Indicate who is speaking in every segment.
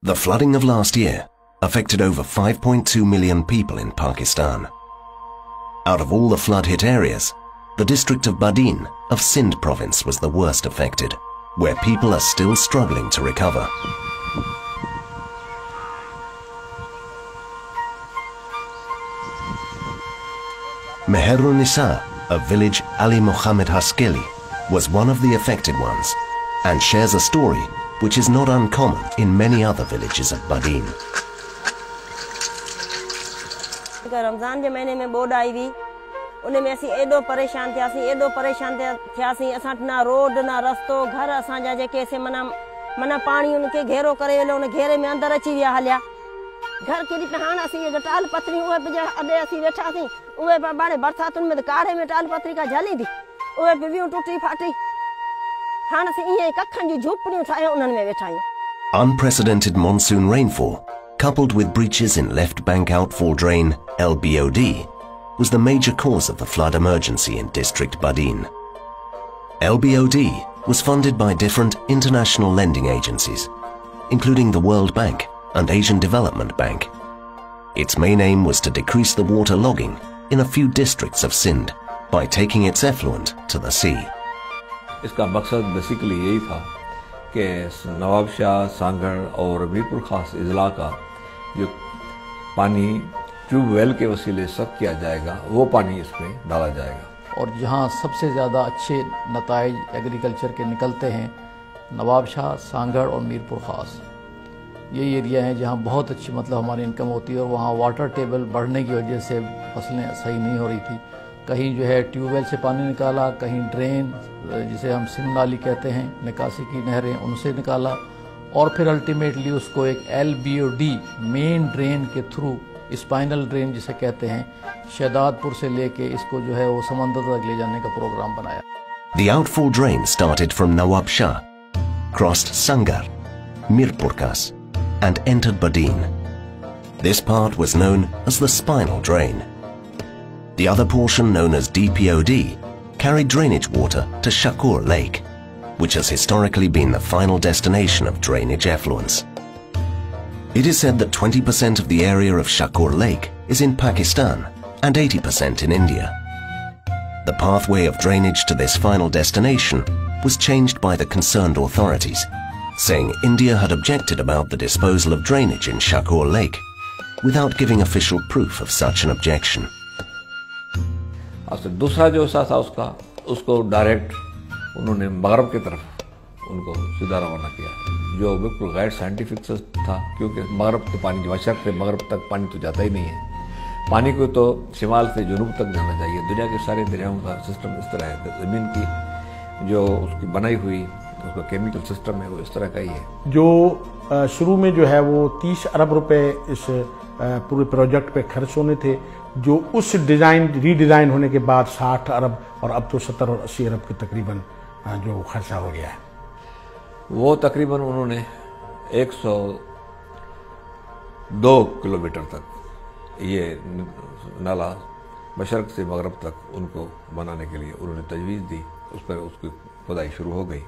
Speaker 1: The flooding of last year affected over 5.2 million people in Pakistan. Out of all the flood-hit areas, the district of Badin of Sindh province was the worst affected, where people are still struggling to recover. Meherun Nisa, a village Ali Muhammad Haskeli, was one of the affected ones and shares a story which is not uncommon in many other villages of Badin.
Speaker 2: Ramzan जे महीने में board आई हुई उन में असीं एॾो परेशान थियासीं असां ना रोड ना रस्तो घर असांजा जेके से मना पाणी उनके घेरो करे वेलो उन घेरे में अंदर अची विया हलिया घर केॾी त हाणे असीं जो टाल पतरी उहे बि अॾे असीं वेठासीं उहे बाणे बरसातुनि में त काढ़े में टाल पतरी का झली थी उहे बि वियूं टुटी फाटी हाणे असीं ईअं कखनि जूं झूपड़ियूं ठाहे उन्हनि में वेठा आहियूं.
Speaker 1: Unprecedented monsoon rainfall, coupled with breaches in left bank outfall drain LBOD, was the major cause of the flood emergency in District Badin. LBOD was funded by different international lending agencies, including the World Bank and Asian Development Bank. Its main aim was to decrease the water logging in a few districts of Sindh by taking its effluent to the sea.
Speaker 3: इसका मकसद basically यही था कि नवाबशाह, सांगड़ और मीरपुर खास इजला का जो पानी ट्यूबवेल के वसीले सब किया जाएगा वो पानी इसमें डाला जाएगा.
Speaker 4: और जहाँ सबसे ज़्यादा अच्छे नताइज एग्रीकल्चर के निकलते हैं नवाबशाह, सांगड़ और मीरपुर खास, ये एरिया हैं जहाँ बहुत अच्छी हमारी इनकम होती है. और वहाँ वाटर टेबल बढ़ने की वजह से फसलें सही नहीं हो रही थी. कहीं जो है ट्यूबवेल से पानी निकाला, कहीं ड्रेन जिसे हम सिंध नाली कहते हैं, निकासी की नहरें, उनसे निकाला और फिर अल्टीमेटली उसको एक LBOD मेन ड्रेन के थ्रू, स्पाइनल ड्रेन जिसे कहते हैं, शहदादपुर से लेके इसको जो है वो समंदर तक ले जाने का प्रोग्राम बनाया.
Speaker 1: The outfall drain started from Nawab Shah, crossed Sangar, Mirpurkhas, and entered Badin. This part was known as the spinal drain. The other portion, known as DPOD, carried drainage water to Shakur Lake, which has historically been the final destination of drainage effluents. It is said that 20% of the area of Shakur Lake is in Pakistan and 80% in India. The pathway of drainage to this final destination was changed by the concerned authorities, saying India had objected about the disposal of drainage in Shakur Lake without giving official proof of such an objection.
Speaker 3: अब दूसरा जो हिस्सा था उसको direct उन्होंने मगरब की तरफ उनको सीधा रवाना किया, जो बिल्कुल गैर साइंटिफिक था, क्योंकि मगरब के पानी जो मशरक से मगरब तक पानी तो जाता ही नहीं है. पानी को तो शिमाल से जुनूब तक जाना चाहिए. दुनिया के सारे दरियाओं का सिस्टम इस तरह है. ज़मीन की जो उसकी बनाई हुई उसका केमिकल सिस्टम है वो इस तरह का ही है.
Speaker 5: जो शुरू में जो है वो 30 अरब रुपए इस पूरे प्रोजेक्ट पे खर्च होने थे, जो उस रीडिज़ाइन होने के बाद 60 अरब और अब तो 70 और 80 अरब के तकरीबन जो खर्चा हो गया है.
Speaker 3: वो तकरीबन उन्होंने 102 किलोमीटर तक ये नाला मशरक से मगरब तक उनको बनाने के लिए उन्होंने तजवीज़ दी. उस पर उसकी खुदाई शुरू हो गई.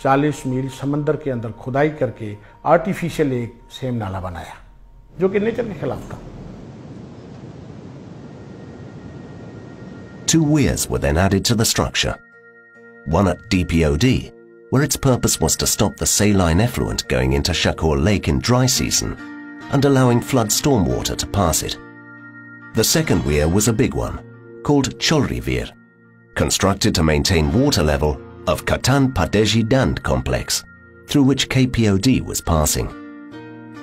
Speaker 5: 40 मील समंदर के अंदर खुदाई करके आर्टिफिशियल एक सेम नाला बनाया जो कि नेचर के खिलाफ था.
Speaker 1: 2 weirs were then added to the structure. One at DPOD, where its purpose was to stop the saline effluent going into Shakur Lake in dry season and allowing flood stormwater to pass it. The second weir was a big one, called Cholri Veer, constructed to maintain water level of Katan Padeji Dand complex, through which KPOD was passing.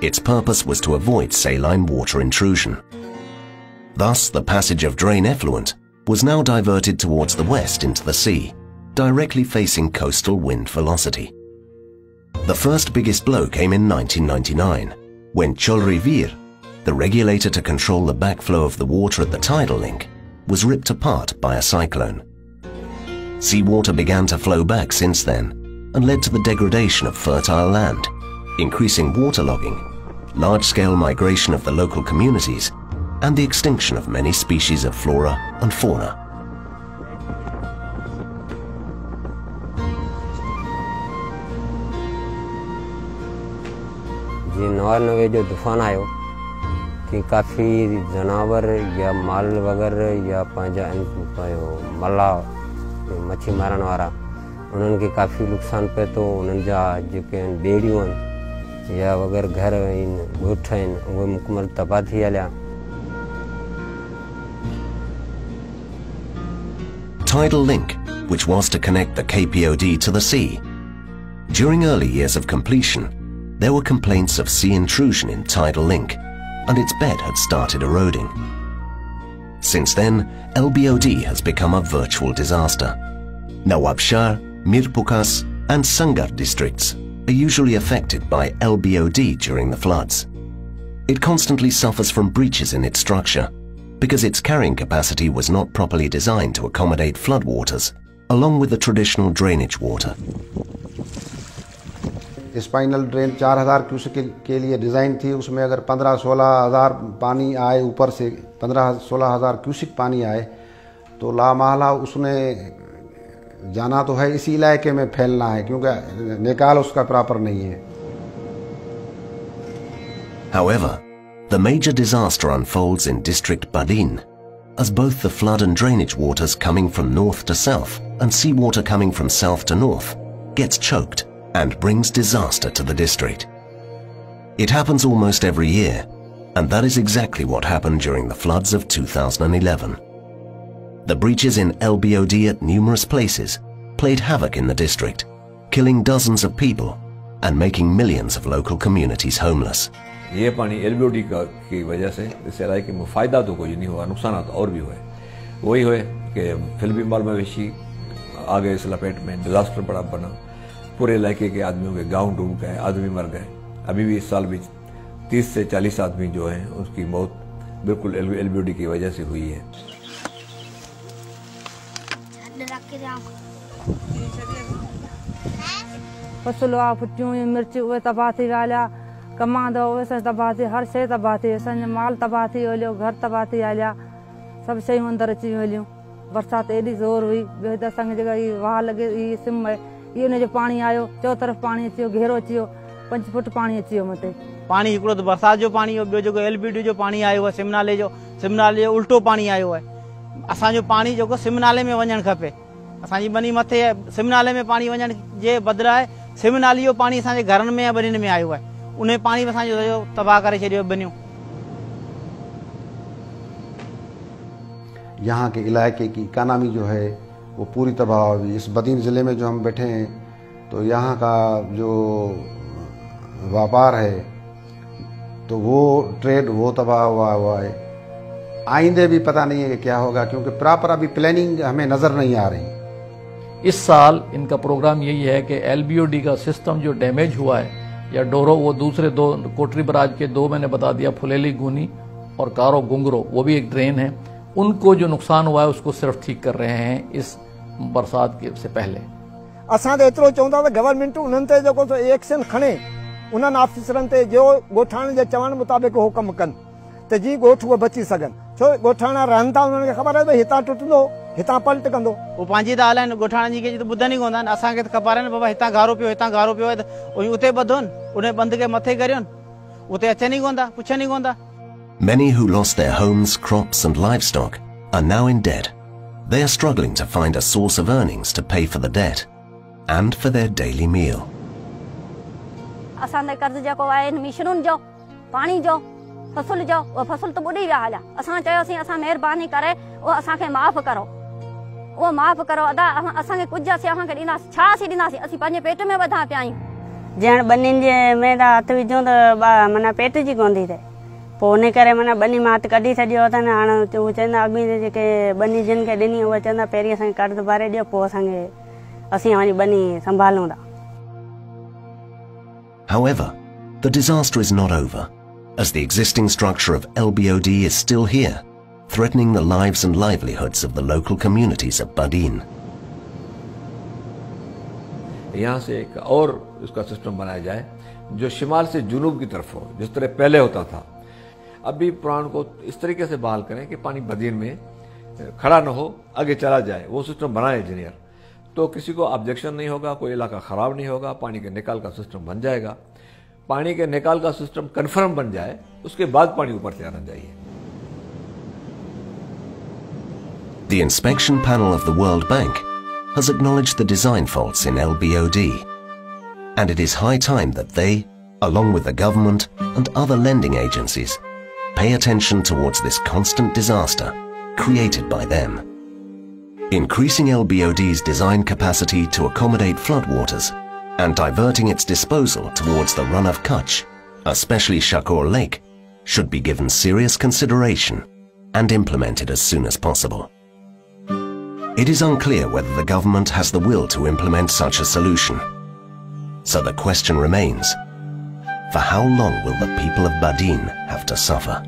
Speaker 1: Its purpose was to avoid saline water intrusion. Thus, the passage of drain effluent was now diverted towards the west into the sea, directly facing coastal wind velocity. The first biggest blow came in 1999, when Cholri Veer, the regulator to control the backflow of the water at the tidal link, was ripped apart by a cyclone. Seawater began to flow back since then and led to the degradation of fertile land, increasing waterlogging, large-scale migration of the local communities, and the extinction of many species of flora and fauna.
Speaker 6: जी 99 जो तूफान आयो कि काफ़ी जानवर या माल वग़ैरह या पंहिंजा मल्ला मच्छी मारण वारा उन्हनि खे काफ़ी नुक़सानु पए थो। उन्हनि जा जेके आहिनि ॿेड़ियूं आहिनि या वग़ैरह घर आहिनि ॻोठ आहिनि उहे मुकमल तबाह थी हलिया।
Speaker 1: Tidal link, which was to connect the KPOD to the sea. During early years of completion, there were complaints of sea intrusion in Tidal link, and its bed had started eroding. Since then, LBOD has become a virtual disaster. Nawab Shah, Mirpukas and Sangar districts are usually affected by LBOD during the floods. It constantly suffers from breaches in its structure because its carrying capacity was not properly designed to accommodate floodwaters, along with the traditional drainage water.
Speaker 7: Spinal drain 4000 cusec के लिए design थी। उसमें अगर 15-16 हज़ार पानी आए, ऊपर से 15-16 हज़ार क्यूसेक पानी आए तो लामहला उसने जाना तो है, इसी इलाके में फैलना है क्योंकि निकाल उसका प्रॉपर नहीं है।
Speaker 1: However, the major disaster unfolds in District Badin, as both the flood and drainage waters coming from north to south and seawater coming from south to north gets choked and brings disaster to the district. It happens almost every year, and that is exactly what happened during the floods of 2011. The breaches in LBOD at numerous places played havoc in the district, killing dozens of people and making millions of local communities homeless.
Speaker 3: ये पानी LBOD की वजह से इस इलाके में फ़ायदा तो कोई नहीं हुआ, नुकसान और भी हुए। वही हुए कि फिल्मी माल मवेशी आ गए इस लपेट में, डिजास्टर बड़ा बना, पूरे इलाके के आदमियों के गांव डूब गए, आदमी मर गए। अभी भी इस साल भी 30 से 40 आदमी जो हैं उसकी मौत बिल्कुल LBOD की वजह से हुई है।
Speaker 8: फसलुआ फुटियूं मिर्च उहे तबाह थी विया, कमांदो उहे तबाह थी, हर शइ तबाह थी, असांजो माल तबाह थी हलियो, घर तबाह थी हलिया, सभु शयूं अंदरि अची हलियूं। बरसाति एॾी ज़ोर हुई, ॿियो त असांखे जेका हीअ वाह लॻे हीअ सिम आहे, इहो हुनजो पाणी आयो, चो तरफ़ पाणी अची वियो, घेरो अची वियो, 5 फुट पाणी अची वियो मथे।
Speaker 9: पाणी हिकिड़ो त बरसाति जो पाणी हो, ॿियो जेको LBOD जो पाणी आयो आहे सिमनाले जो उल्टो पाणी आयो आहे। असांजो पाणी जेको सिमनाले में वञणु खपे, असांजी बनी मथे आहे, सिमनाले में पाणी वञण जे बदिरां सिमनाली जो पाणी असांजे घरनि में या बनियुनि में आयो आहे, उन पाणी में असांजो सॼो तबाह करे छॾियो बनियूं।
Speaker 7: यहाँ के इलाके की इकानमी जो है वो पूरी तबाह हुई। इस बदीन ज़िले में जो हम बैठे हैं तो यहाँ का जो व्यापार है तो वो ट्रेड वो तबाह हुआ है। आइंदे भी पता नहीं है कि क्या होगा क्योंकि प्रॉपर अभी प्लानिंग हमें नज़र नहीं आ रही।
Speaker 4: इस साल इनका प्रोग्राम यही है कि LBOD का सिस्टम जो डैमेज हुआ है या डोरो, वो दूसरे 2 कोटरी बराज के 2 मैंने बता दिया, फुलेली गुनी और कारो गुंगरो, वो भी एक ड्रेन है, उनको जो नुकसान हुआ है उसको सिर्फ ठीक कर रहे हैं इस बरसात के से पहले।
Speaker 10: असां एतिरो चवंदा त गवर्नमेंट उन्हनि ते जेको एक्शन खणे, उन्हनि ऑफिसरनि ते जो ॻोठाणे जे चवण मुताबिक़ हो कमु कनि त जी ॻोठ उहे बची सघनि। छो ॻोठाणा रहनि था, उन्हनि खे ख़बर आहे भई हितां टुटंदो, हितां पलट कंदो।
Speaker 9: वो पंहिंजी त हलाइनि, ॻोठाणनि जी कंहिंजी त ॿुधनि ई कोन्ह था। असांखे त ख़बर आहे न बाबा हितां गारो पियो, हितां गारो पियो आहे त उते ॿधोनि, उन बंद खे मथे करियोनि, उते अचनि ई कोन्ह था, पुछनि ई कोन्ह था।
Speaker 1: Many who lost their homes, crops and livestock are now in debt. They are struggling to find a source of earnings to pay for the debt and for their daily meal.
Speaker 2: असांजे कर्ज़ जेको आहे मिशनुनि जो, पाणी जो, फसल जो, उहो फसल त ॿुॾी विया हलिया। असां चयोसीं असां महिरबानी करे उहो असांखे माफ़ करो, उहो माफ़ करो, अदा असांखे कुझु असीं असांखे ॾींदासीं, छा असीं ॾींदासीं, असीं पंहिंजे पेट में वधा पिया आहियूं। ॼण ॿनियुनि जे में त हथु विझूं त माना पेट जी कोन थी थिए, पोइ उन करे माना ॿनी मां हथु कढी छॾियो अथनि। हाणे उहे चवंदा अॻिमें जेके ॿनी जिन खे ॾिनी उहे चवंदा पहिरीं असांखे कर्ज़ु भरे ॾियो, पोइ असीं वञी ॿनी संभालूं था।
Speaker 1: However, the disaster is not over, as the existing structure of LBOD is still here, threatening the lives and livelihoods of the local communities of Badin.
Speaker 3: यहाँ से एक और इसका सिस्टम बनाया जाए जो शिमाल से जुनूब की तरफ हो, जिस तरह पहले होता था। अभी पुराण को इस तरीके से बहाल करें कि पानी बदीन में खड़ा न हो, आगे चला जाए, वो सिस्टम बनाए इंजीनियर, तो किसी को ऑब्जेक्शन नहीं होगा, कोई इलाका ख़राब नहीं होगा, पानी के निकाल का सिस्टम बन जाएगा। पानी के निकाल का सिस्टम कंफर्म बन जाए, उसके बाद पानी ऊपर से आना चाहिए।
Speaker 1: The inspection panel of the World Bank has acknowledged the design faults in LBOD, and it is high time that they, along with the government and other lending agencies, pay attention towards this constant disaster created by them. Increasing LBOD's design capacity to accommodate floodwaters and diverting its disposal towards the run of Kutch, especially Shakur Lake, should be given serious consideration and implemented as soon as possible. It is unclear whether the government has the will to implement such a solution. So the question remains, for how long will the people of Badin have to suffer?